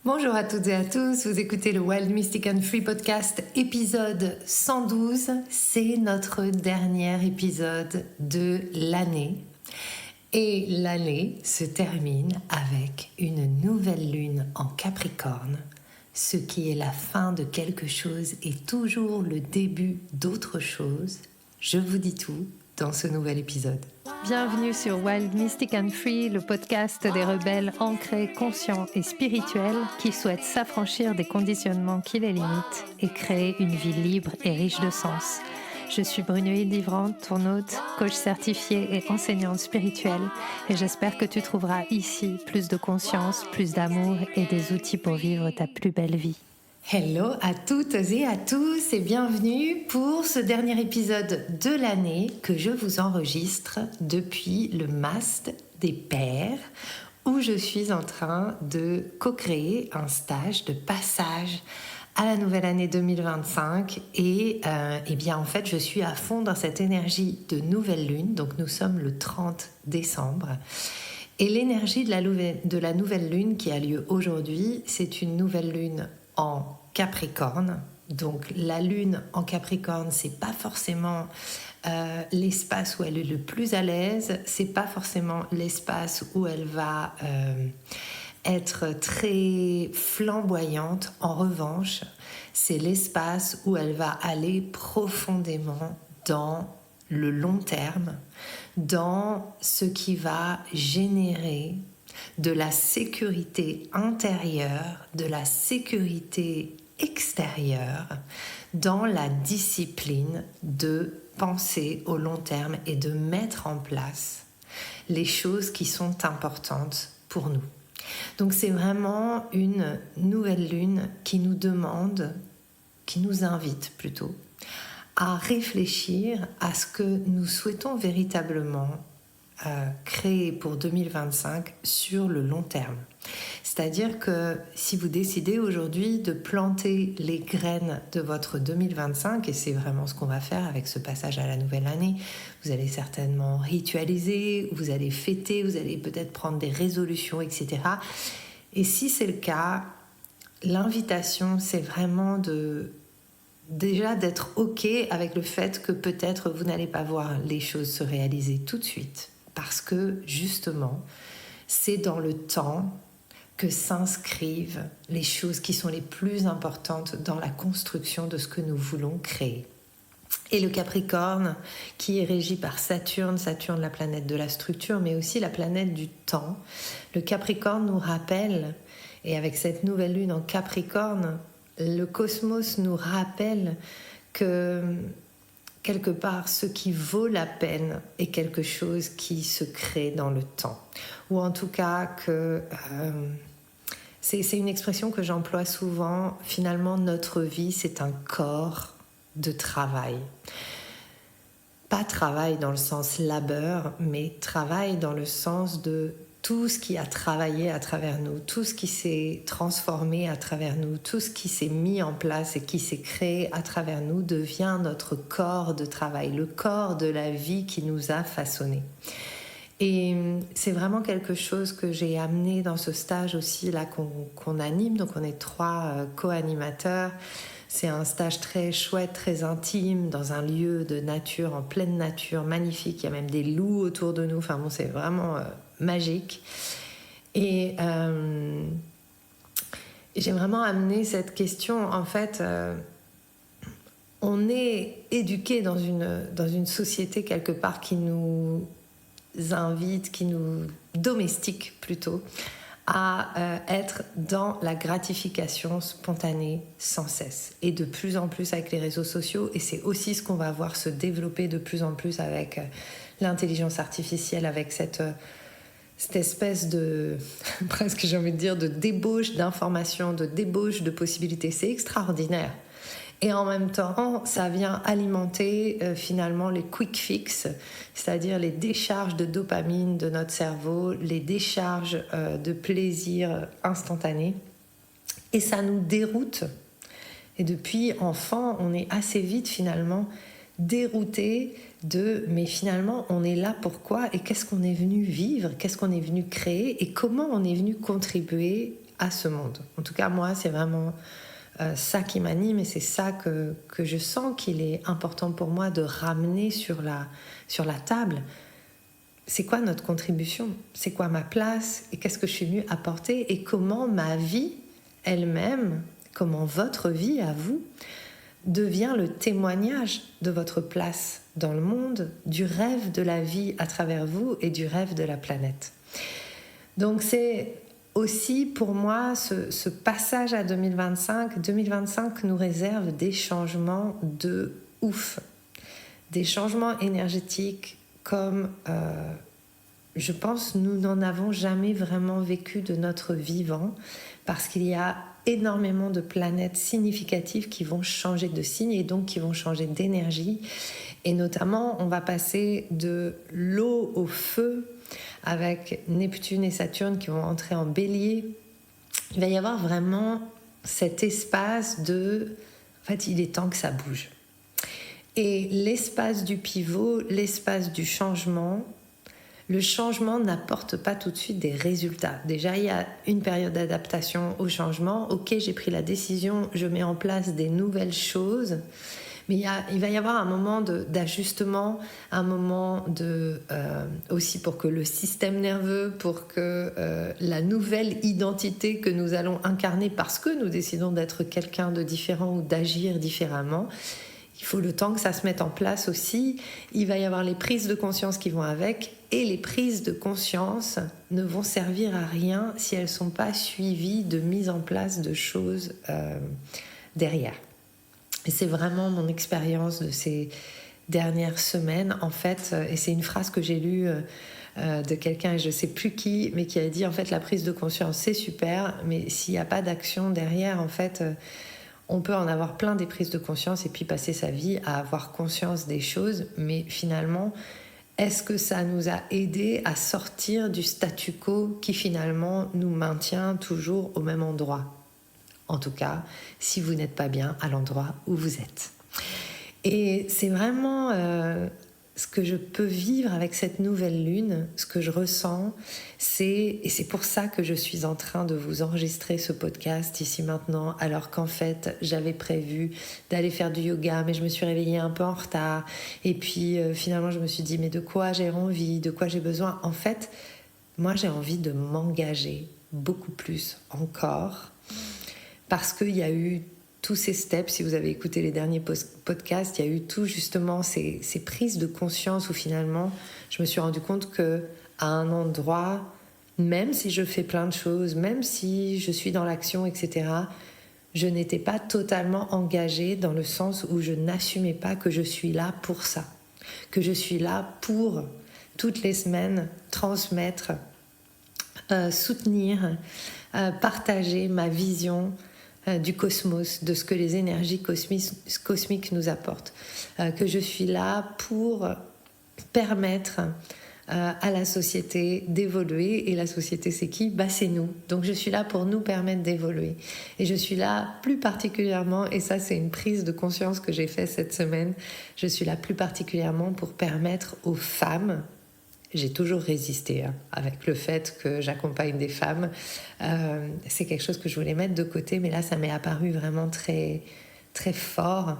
Bonjour à toutes et à tous, vous écoutez le Wild Mystic and Free Podcast épisode 112. C'est notre dernier épisode de l'année. Et l'année se termine avec une nouvelle lune en Capricorne. Ce qui est la fin de quelque chose est toujours le début d'autre chose. Je vous dis tout dans ce nouvel épisode. Bienvenue sur Wild Mystic and Free, le podcast des rebelles ancrés, conscients et spirituels qui souhaitent s'affranchir des conditionnements qui les limitent et créer une vie libre et riche de sens. Je suis Brunoïde Livrante, ton hôte, coach certifiée et enseignante spirituelle, et j'espère que tu trouveras ici plus de conscience, plus d'amour et des outils pour vivre ta plus belle vie. Hello à toutes et à tous et bienvenue pour ce dernier épisode de l'année que je vous enregistre depuis le Mast des Pères où je suis en train de co-créer un stage de passage à la nouvelle année 2025 et bien en fait je suis à fond dans cette énergie de nouvelle lune, donc nous sommes le 30 décembre et l'énergie de la nouvelle lune qui a lieu aujourd'hui, c'est une nouvelle lune en Capricorne. Donc la lune en Capricorne, c'est pas forcément l'espace où elle est le plus à l'aise, c'est pas forcément l'espace où elle va être très flamboyante. En revanche, c'est l'espace où elle va aller profondément dans le long terme, dans ce qui va générer de la sécurité intérieure, de la sécurité extérieure, dans la discipline de penser au long terme et de mettre en place les choses qui sont importantes pour nous. Donc c'est vraiment une nouvelle lune qui nous demande, qui nous invite plutôt, à réfléchir à ce que nous souhaitons véritablement créer pour 2025 sur le long terme. C'est-à-dire que si vous décidez aujourd'hui de planter les graines de votre 2025, et c'est vraiment ce qu'on va faire avec ce passage à la nouvelle année, vous allez certainement ritualiser, vous allez fêter, vous allez peut-être prendre des résolutions, etc. Et si c'est le cas, l'invitation, c'est vraiment déjà d'être OK avec le fait que peut-être vous n'allez pas voir les choses se réaliser tout de suite. Parce que justement, c'est dans le temps que s'inscrivent les choses qui sont les plus importantes dans la construction de ce que nous voulons créer. Et le Capricorne, qui est régi par Saturne, la planète de la structure, mais aussi la planète du temps, le Capricorne nous rappelle, et avec cette nouvelle lune en Capricorne, le cosmos nous rappelle que quelque part, ce qui vaut la peine est quelque chose qui se crée dans le temps. Ou en tout cas, c'est une expression que j'emploie souvent. Finalement, notre vie, c'est un corps de travail. Pas travail dans le sens labeur, mais travail dans le sens de tout ce qui a travaillé à travers nous, tout ce qui s'est transformé à travers nous, tout ce qui s'est mis en place et qui s'est créé à travers nous devient notre corps de travail, le corps de la vie qui nous a façonnés. Et c'est vraiment quelque chose que j'ai amené dans ce stage aussi là qu'on anime. Donc on est 3 co-animateurs. C'est un stage très chouette, très intime, dans un lieu de nature, en pleine nature, magnifique. Il y a même des loups autour de nous. Enfin bon, c'est vraiment magique. Et j'ai vraiment amené cette question. En fait, on est éduqué dans une société quelque part qui nous invite, qui nous domestique plutôt, à être dans la gratification spontanée sans cesse. Et de plus en plus avec les réseaux sociaux, et c'est aussi ce qu'on va voir se développer de plus en plus avec l'intelligence artificielle, avec cette espèce de, presque j'ai envie de dire, de débauche d'informations, de débauche de possibilités. C'est extraordinaire. Et en même temps, ça vient alimenter finalement les quick fix, c'est-à-dire les décharges de dopamine de notre cerveau, les décharges de plaisir instantané. Et ça nous déroute. Et depuis enfant, on est assez vite finalement dérouté mais finalement on est là pourquoi et qu'est-ce qu'on est venu vivre, qu'est-ce qu'on est venu créer et comment on est venu contribuer à ce monde. En tout cas, moi, c'est vraiment ça qui m'anime et c'est ça que je sens qu'il est important pour moi de ramener sur la table. C'est quoi notre contribution? C'est quoi ma place? Et qu'est-ce que je suis venue apporter? Et comment ma vie elle-même, comment votre vie à vous, devient le témoignage de votre place dans le monde, du rêve de la vie à travers vous et du rêve de la planète. Donc c'est aussi pour moi ce passage à 2025. 2025 nous réserve des changements de ouf, des changements énergétiques comme je pense nous n'en avons jamais vraiment vécu de notre vivant, parce qu'il y a énormément de planètes significatives qui vont changer de signe et donc qui vont changer d'énergie. Et notamment, on va passer de l'eau au feu avec Neptune et Saturne qui vont entrer en Bélier. Il va y avoir vraiment cet espace de... En fait, il est temps que ça bouge. Et l'espace du pivot, l'espace du changement, le changement n'apporte pas tout de suite des résultats. Déjà, il y a une période d'adaptation au changement. Ok, j'ai pris la décision, je mets en place des nouvelles choses. Mais il va y avoir un moment d'ajustement, un moment aussi pour que le système nerveux, pour que la nouvelle identité que nous allons incarner parce que nous décidons d'être quelqu'un de différent ou d'agir différemment, il faut le temps que ça se mette en place aussi. Il va y avoir les prises de conscience qui vont avec, et les prises de conscience ne vont servir à rien si elles ne sont pas suivies de mise en place de choses derrière. Et c'est vraiment mon expérience de ces dernières semaines, en fait, et c'est une phrase que j'ai lue de quelqu'un, et je ne sais plus qui, mais qui a dit, en fait, la prise de conscience, c'est super, mais s'il n'y a pas d'action derrière, en fait... on peut en avoir plein des prises de conscience et puis passer sa vie à avoir conscience des choses, mais finalement, est-ce que ça nous a aidé à sortir du statu quo qui finalement nous maintient toujours au même endroit? En tout cas, si vous n'êtes pas bien à l'endroit où vous êtes. Et c'est vraiment ce que je peux vivre avec cette nouvelle lune, ce que je ressens, et c'est pour ça que je suis en train de vous enregistrer ce podcast ici maintenant, alors qu'en fait j'avais prévu d'aller faire du yoga, mais je me suis réveillée un peu en retard, et puis finalement je me suis dit mais de quoi j'ai envie, de quoi j'ai besoin? En fait, moi j'ai envie de m'engager beaucoup plus encore, parce qu'il y a eu tous ces steps, si vous avez écouté les derniers podcasts, il y a eu tout justement ces prises de conscience où finalement je me suis rendu compte qu'à un endroit, même si je fais plein de choses, même si je suis dans l'action, etc., je n'étais pas totalement engagée dans le sens où je n'assumais pas que je suis là pour ça, que je suis là pour toutes les semaines transmettre, soutenir, partager ma vision du cosmos, de ce que les énergies cosmiques nous apportent, que je suis là pour permettre à la société d'évoluer, et la société c'est qui? C'est nous, donc je suis là pour nous permettre d'évoluer, et je suis là plus particulièrement, et ça c'est une prise de conscience que j'ai faite cette semaine, je suis là plus particulièrement pour permettre aux femmes. J'ai toujours résisté avec le fait que j'accompagne des femmes. C'est quelque chose que je voulais mettre de côté, mais là, ça m'est apparu vraiment très, très fort.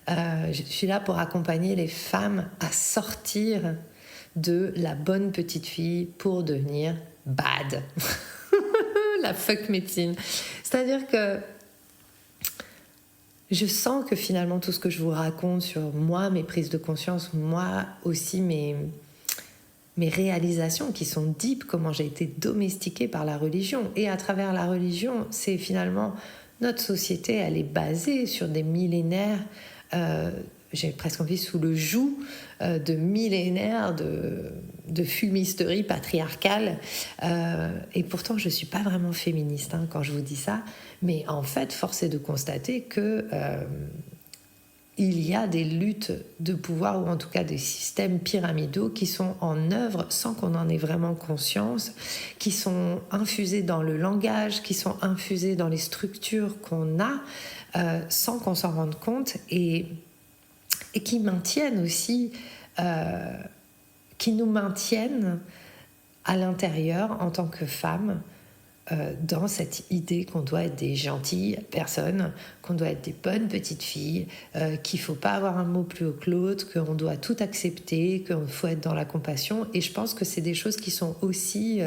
Je suis là pour accompagner les femmes à sortir de la bonne petite fille pour devenir bad. La fuck médecine. C'est-à-dire que je sens que finalement, tout ce que je vous raconte sur moi, mes prises de conscience, moi aussi mes réalisations qui sont deep, comment j'ai été domestiquée par la religion. Et à travers la religion, c'est finalement notre société, elle est basée sur des millénaires, j'ai presque envie sous le joug de millénaires de fumisterie patriarcale. Et pourtant, je ne suis pas vraiment féministe quand je vous dis ça. Mais en fait, force est de constater que... il y a des luttes de pouvoir, ou en tout cas des systèmes pyramidaux qui sont en œuvre sans qu'on en ait vraiment conscience, qui sont infusés dans le langage, qui sont infusés dans les structures qu'on a sans qu'on s'en rende compte, et qui maintiennent aussi, qui nous maintiennent à l'intérieur en tant que femmes dans cette idée qu'on doit être des gentilles personnes, qu'on doit être des bonnes petites filles, qu'il ne faut pas avoir un mot plus haut que l'autre, qu'on doit tout accepter, qu'il faut être dans la compassion. Et je pense que c'est des choses qui sont aussi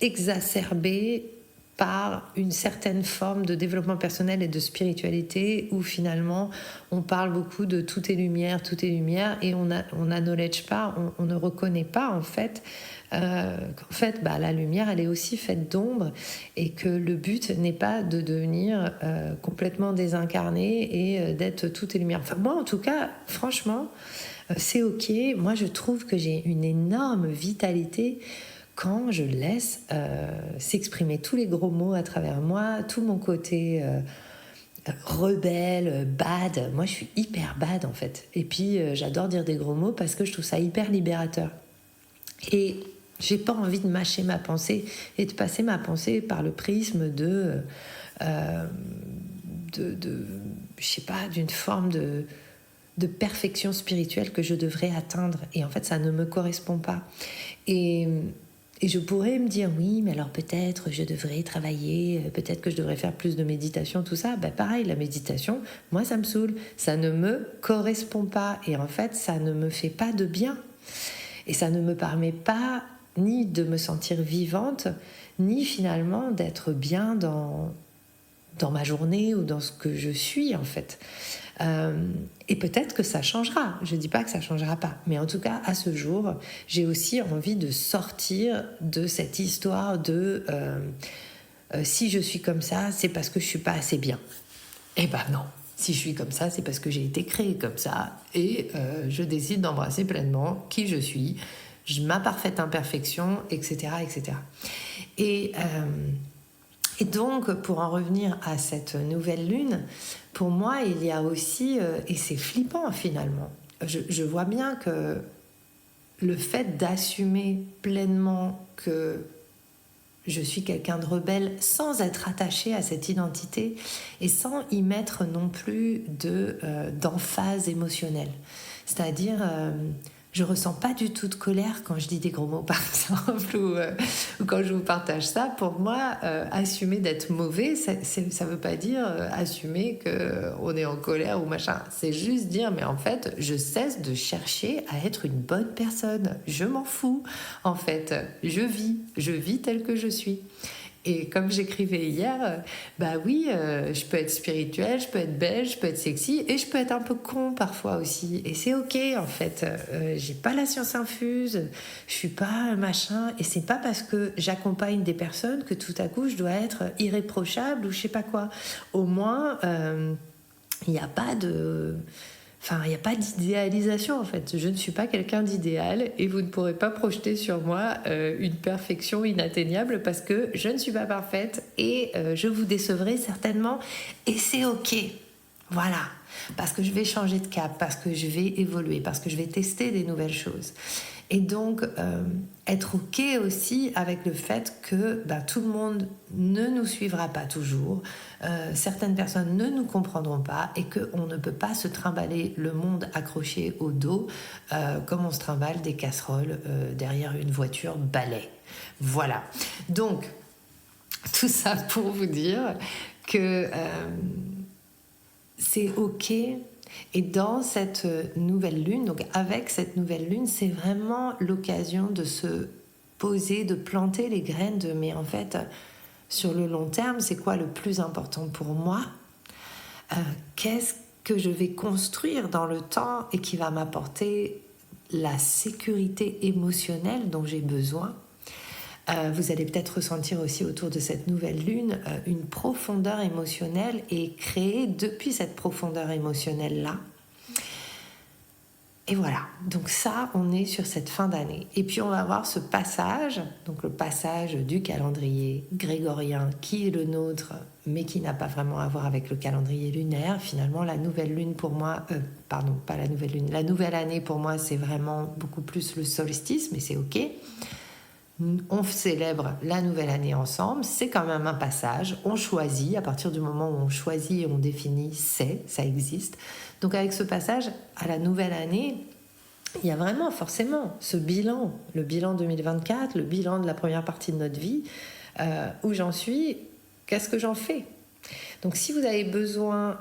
exacerbées par une certaine forme de développement personnel et de spiritualité où finalement on parle beaucoup de tout est lumière, et on n'acknowledge pas, on ne reconnaît pas en fait qu'en fait la lumière elle est aussi faite d'ombre et que le but n'est pas de devenir complètement désincarné et d'être tout est lumière. Enfin moi en tout cas franchement c'est ok, moi je trouve que j'ai une énorme vitalité quand je laisse s'exprimer tous les gros mots à travers moi, tout mon côté rebelle, bad. Moi, je suis hyper bad, en fait. Et puis, j'adore dire des gros mots parce que je trouve ça hyper libérateur. Et j'ai pas envie de mâcher ma pensée et de passer ma pensée par le prisme de je sais pas, d'une forme de perfection spirituelle que je devrais atteindre. Et en fait, ça ne me correspond pas. Et je pourrais me dire, oui, mais alors peut-être je devrais travailler, peut-être que je devrais faire plus de méditation, tout ça. Ben pareil, la méditation, moi, ça me saoule. Ça ne me correspond pas. Et en fait, ça ne me fait pas de bien. Et ça ne me permet pas ni de me sentir vivante, ni finalement d'être bien dans ma journée ou dans ce que je suis, en fait. Et peut-être que ça changera, je ne dis pas que ça ne changera pas, mais en tout cas à ce jour j'ai aussi envie de sortir de cette histoire de si je suis comme ça c'est parce que je ne suis pas assez bien. Eh ben non, si je suis comme ça c'est parce que j'ai été créée comme ça et je décide d'embrasser pleinement qui je suis, ma parfaite imperfection, etc. etc. Et donc, pour en revenir à cette nouvelle lune, pour moi, il y a aussi, et c'est flippant finalement, je vois bien que le fait d'assumer pleinement que je suis quelqu'un de rebelle sans être attachée à cette identité et sans y mettre non plus d'emphase émotionnelle. C'est-à-dire... je ressens pas du tout de colère quand je dis des gros mots, par exemple, ou quand je vous partage ça. Pour moi, assumer d'être mauvais, ça veut pas dire assumer qu'on est en colère ou machin. C'est juste dire, mais en fait, je cesse de chercher à être une bonne personne. Je m'en fous, en fait. Je vis telle que je suis. Et comme j'écrivais hier, bah oui, je peux être spirituelle, je peux être belle, je peux être sexy et je peux être un peu con parfois aussi. Et c'est ok en fait. J'ai pas la science infuse, je suis pas un machin. Et c'est pas parce que j'accompagne des personnes que tout à coup je dois être irréprochable ou je sais pas quoi. Au moins, il n'y a pas de... Enfin, il n'y a pas d'idéalisation en fait. Je ne suis pas quelqu'un d'idéal et vous ne pourrez pas projeter sur moi une perfection inatteignable parce que je ne suis pas parfaite et je vous décevrai certainement et c'est ok. Voilà. Parce que je vais changer de cap, parce que je vais évoluer, parce que je vais tester des nouvelles choses. Et donc, être ok aussi avec le fait que tout le monde ne nous suivra pas toujours, certaines personnes ne nous comprendront pas et qu'on ne peut pas se trimballer le monde accroché au dos comme on se trimballe des casseroles derrière une voiture balai. Voilà. Donc, tout ça pour vous dire que c'est ok. Et dans cette nouvelle lune, donc avec cette nouvelle lune, c'est vraiment l'occasion de se poser, de planter les graines de mais en fait, sur le long terme, c'est quoi le plus important pour moi ? Qu'est-ce que je vais construire dans le temps et qui va m'apporter la sécurité émotionnelle dont j'ai besoin ? Vous allez peut-être ressentir aussi autour de cette nouvelle lune une profondeur émotionnelle et créer depuis cette profondeur émotionnelle-là. Et voilà, donc ça, on est sur cette fin d'année. Et puis on va avoir ce passage, donc le passage du calendrier grégorien qui est le nôtre, mais qui n'a pas vraiment à voir avec le calendrier lunaire. Finalement, la nouvelle lune pour moi, pas la nouvelle lune, la nouvelle année pour moi, c'est vraiment beaucoup plus le solstice, mais c'est ok. On célèbre la nouvelle année ensemble, c'est quand même un passage, on choisit, à partir du moment où on choisit et on définit, ça existe. Donc avec ce passage à la nouvelle année, il y a vraiment forcément ce bilan, le bilan 2024, le bilan de la première partie de notre vie, où j'en suis, qu'est-ce que j'en fais? Donc si vous avez besoin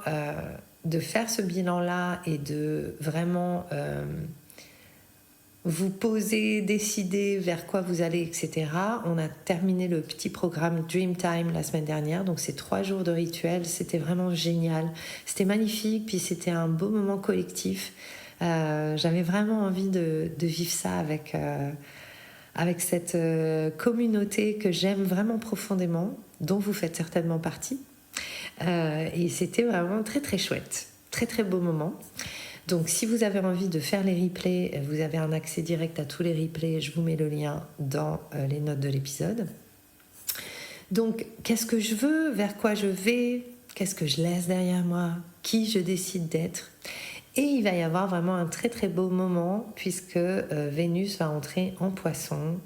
de faire ce bilan-là et de vraiment vous poser, décider vers quoi vous allez, etc. On a terminé le petit programme Dreamtime la semaine dernière, donc c'est 3 jours de rituel, c'était vraiment génial, c'était magnifique, puis c'était un beau moment collectif. J'avais vraiment envie de vivre ça avec cette communauté que j'aime vraiment profondément, dont vous faites certainement partie. Et c'était vraiment très très chouette, très très beau moment. Donc si vous avez envie de faire les replays, vous avez un accès direct à tous les replays, je vous mets le lien dans les notes de l'épisode. Donc qu'est-ce que je veux, vers quoi je vais, qu'est-ce que je laisse derrière moi, qui je décide d'être. Et il va y avoir vraiment un très très beau moment puisque Vénus va entrer en Poisson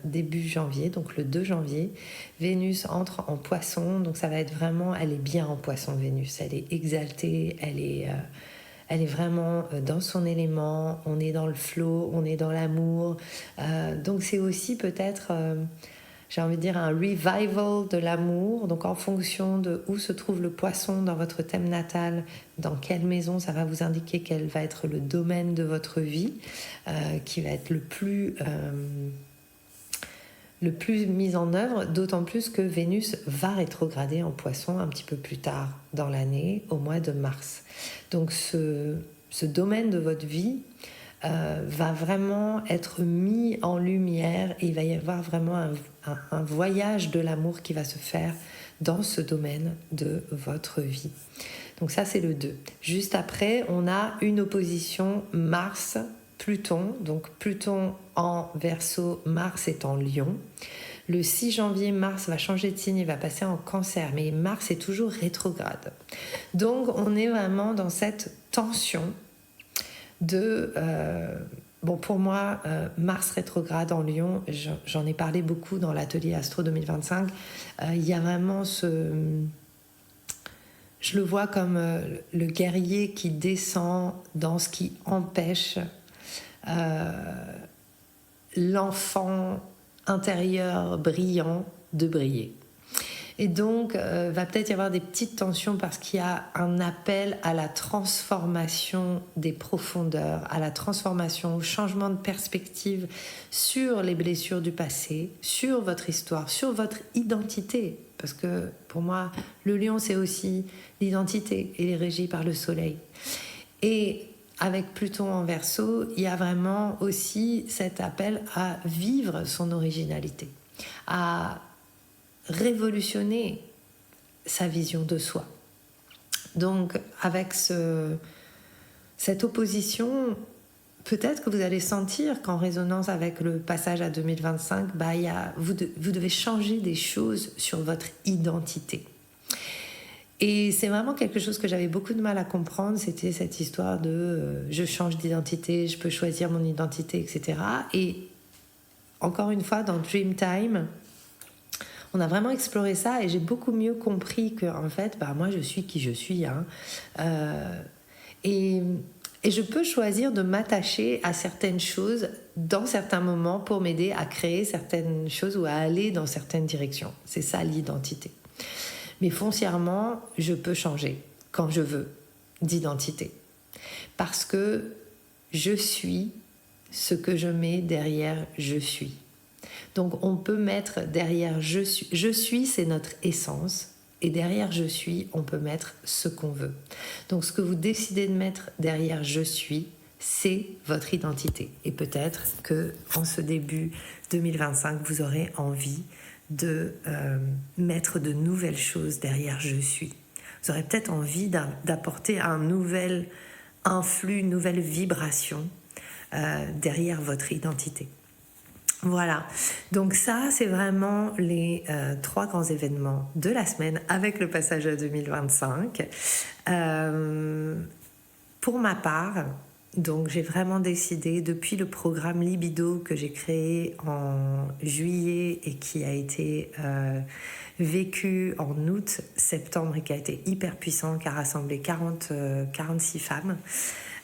début janvier, donc le 2 janvier. Vénus entre en Poisson, donc ça va être vraiment, elle est bien en Poisson Vénus, elle est exaltée, elle est vraiment dans son élément, on est dans le flow, on est dans l'amour. Donc c'est aussi peut-être, j'ai envie de dire, un revival de l'amour. Donc en fonction de où se trouve le poisson dans votre thème natal, dans quelle maison, ça va vous indiquer quel va être le domaine de votre vie, qui va être le plus mis en œuvre, d'autant plus que Vénus va rétrograder en Poisson un petit peu plus tard dans l'année, au mois de mars. Donc ce domaine de votre vie va vraiment être mis en lumière et il va y avoir vraiment un voyage de l'amour qui va se faire dans ce domaine de votre vie. Donc ça, c'est le 2. Juste après, on a une opposition Mars-Pluton. Donc Pluton en Verseau, Mars est en Lion. Le 6 janvier, Mars va changer de signe, il va passer en Cancer, mais Mars est toujours rétrograde. Donc on est vraiment dans cette tension de... bon, pour moi, Mars rétrograde en Lion, j'en ai parlé beaucoup dans l'atelier Astro 2025, il y a vraiment ce... Je le vois comme le guerrier qui descend dans ce qui empêche l'enfant intérieur brillant de briller. Et donc, va peut-être y avoir des petites tensions parce qu'il y a un appel à la transformation des profondeurs, à la transformation, au changement de perspective sur les blessures du passé, sur votre histoire, sur votre identité. Parce que pour moi, le lion, c'est aussi l'identité et est régi par le soleil. Et avec Pluton en Verseau, il y a vraiment aussi cet appel à vivre son originalité, à révolutionner sa vision de soi. Donc, avec cette opposition, peut-être que vous allez sentir qu'en résonance avec le passage à 2025, vous devez changer des choses sur votre identité. Et c'est vraiment quelque chose que j'avais beaucoup de mal à comprendre, c'était cette histoire de je change d'identité, je peux choisir mon identité, etc. Et encore une fois, dans Dreamtime, on a vraiment exploré ça et j'ai beaucoup mieux compris que, en fait, moi, je suis qui je suis. Et je peux choisir de m'attacher à certaines choses dans certains moments pour m'aider à créer certaines choses ou à aller dans certaines directions. C'est ça l'identité. Mais foncièrement, je peux changer quand je veux d'identité. Parce que je suis ce que je mets derrière je suis. Donc on peut mettre derrière je suis, c'est notre essence. Et derrière je suis, on peut mettre ce qu'on veut. Donc ce que vous décidez de mettre derrière je suis, c'est votre identité. Et peut-être que en ce début 2025, vous aurez envie de mettre de nouvelles choses derrière je suis. Vous aurez peut-être envie d'apporter un nouvel influx, une nouvelle vibration derrière votre identité. Voilà, donc ça c'est vraiment les 3 grands événements de la semaine avec le passage à 2025. Pour ma part, donc j'ai vraiment décidé depuis le programme Libido que j'ai créé en juillet et qui a été vécu en août-septembre et qui a été hyper puissant, qui a rassemblé 46 femmes.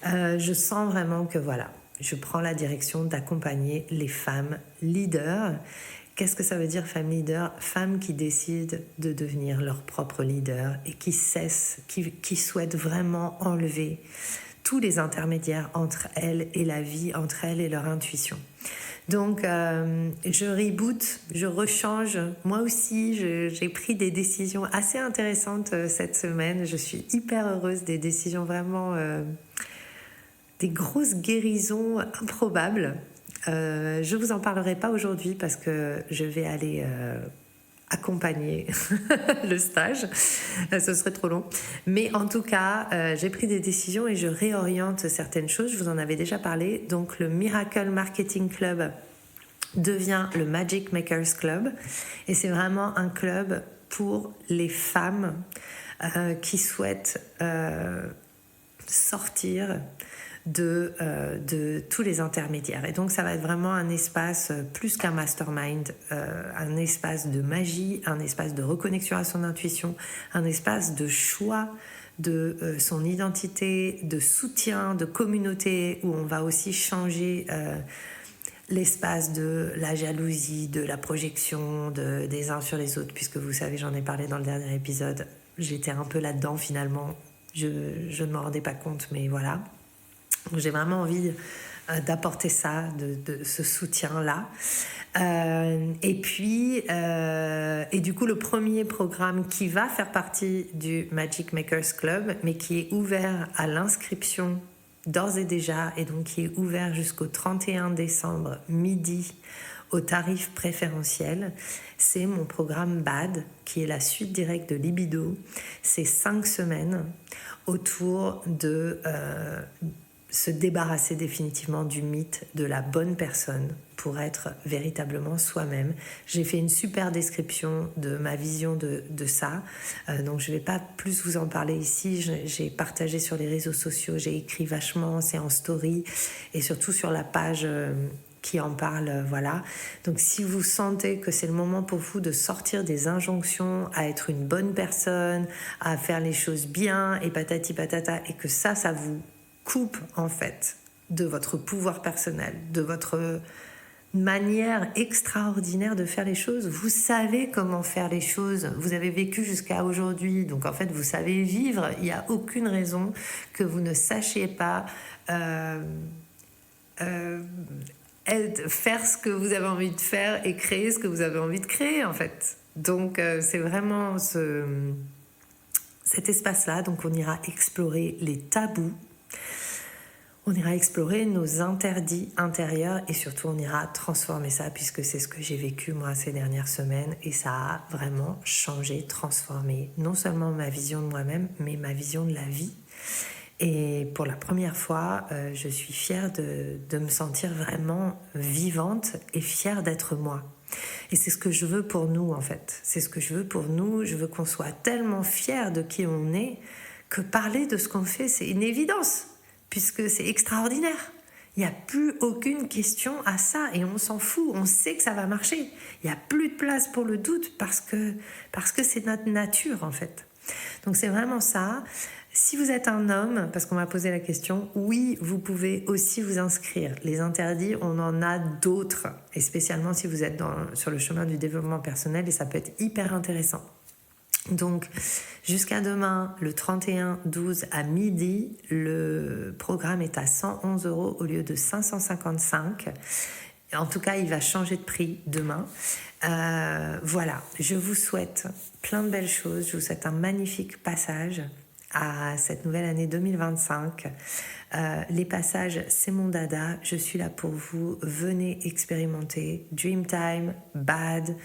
Je sens vraiment que voilà, je prends la direction d'accompagner les femmes leaders. Qu'est-ce que ça veut dire, femme leader? Femmes qui décident de devenir leur propre leader et qui souhaitent vraiment enlever tous les intermédiaires entre elles et la vie, entre elles et leur intuition. Donc, je reboot, je rechange. Moi aussi, j'ai pris des décisions assez intéressantes cette semaine. Je suis hyper heureuse, des décisions vraiment... des grosses guérisons improbables. Je vous en parlerai pas aujourd'hui parce que je vais aller accompagner le stage. Ce serait trop long. Mais en tout cas, j'ai pris des décisions et je réoriente certaines choses. Je vous en avais déjà parlé. Donc, le Miracle Marketing Club devient le Magic Makers Club. Et c'est vraiment un club pour les femmes qui souhaitent sortir de tous les intermédiaires. Et donc ça va être vraiment un espace plus qu'un mastermind, un espace de magie, un espace de reconnexion à son intuition, un espace de choix de son identité, de soutien, de communauté, où on va aussi changer l'espace de la jalousie, de la projection des uns sur les autres, puisque vous savez, j'en ai parlé dans le dernier épisode, j'étais un peu là-dedans finalement, je ne m'en rendais pas compte, mais voilà. Donc, j'ai vraiment envie d'apporter ça, de ce soutien-là. Et du coup, le premier programme qui va faire partie du Magic Makers Club, mais qui est ouvert à l'inscription d'ores et déjà, et donc qui est ouvert jusqu'au 31 décembre midi au tarif préférentiel, c'est mon programme BAD, qui est la suite directe de Libido. C'est 5 semaines autour de... se débarrasser définitivement du mythe de la bonne personne pour être véritablement soi-même. J'ai fait une super description de ma vision de ça, donc je ne vais pas plus vous en parler ici. J'ai partagé sur les réseaux sociaux, j'ai écrit vachement, c'est en story, et surtout sur la page qui en parle, voilà. Donc si vous sentez que c'est le moment pour vous de sortir des injonctions à être une bonne personne, à faire les choses bien, et patati patata, et que ça vous coupe en fait de votre pouvoir personnel, de votre manière extraordinaire de faire les choses. Vous savez comment faire les choses, vous avez vécu jusqu'à aujourd'hui, donc en fait vous savez vivre, il n'y a aucune raison que vous ne sachiez pas faire ce que vous avez envie de faire et créer ce que vous avez envie de créer en fait. Donc c'est vraiment cet espace-là, donc on ira explorer les tabous. On ira explorer nos interdits intérieurs et surtout on ira transformer ça, puisque c'est ce que j'ai vécu moi ces dernières semaines et ça a vraiment changé, transformé non seulement ma vision de moi-même mais ma vision de la vie. Et pour la première fois, je suis fière de me sentir vraiment vivante et fière d'être moi. Et c'est ce que je veux pour nous en fait. C'est ce que je veux pour nous. Je veux qu'on soit tellement fiers de qui on est que parler de ce qu'on fait, c'est une évidence. Puisque c'est extraordinaire. Il n'y a plus aucune question à ça et on s'en fout, on sait que ça va marcher. Il n'y a plus de place pour le doute parce que c'est notre nature en fait. Donc c'est vraiment ça. Si vous êtes un homme, parce qu'on m'a posé la question, oui, vous pouvez aussi vous inscrire. Les interdits, on en a d'autres, et spécialement si vous êtes sur le chemin du développement personnel, et ça peut être hyper intéressant. Donc, jusqu'à demain, le 31/12 à midi, le programme est à 111 € au lieu de 555. En tout cas, il va changer de prix demain. Voilà, je vous souhaite plein de belles choses. Je vous souhaite un magnifique passage à cette nouvelle année 2025. Les passages, c'est mon dada. Je suis là pour vous. Venez expérimenter. Dreamtime, BAD,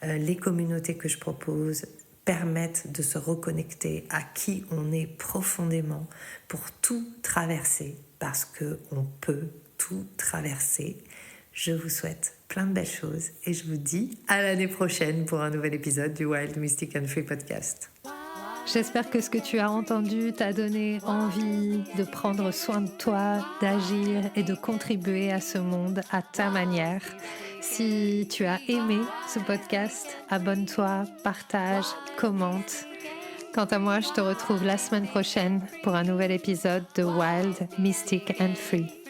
les communautés que je propose permettent de se reconnecter à qui on est profondément pour tout traverser, parce qu'on peut tout traverser. Je vous souhaite plein de belles choses et je vous dis à l'année prochaine pour un nouvel épisode du Wild, Mystic and Free Podcast. J'espère que ce que tu as entendu t'a donné envie de prendre soin de toi, d'agir et de contribuer à ce monde à ta manière. Si tu as aimé ce podcast, abonne-toi, partage, commente. Quant à moi, je te retrouve la semaine prochaine pour un nouvel épisode de Wild, Mystic and Free.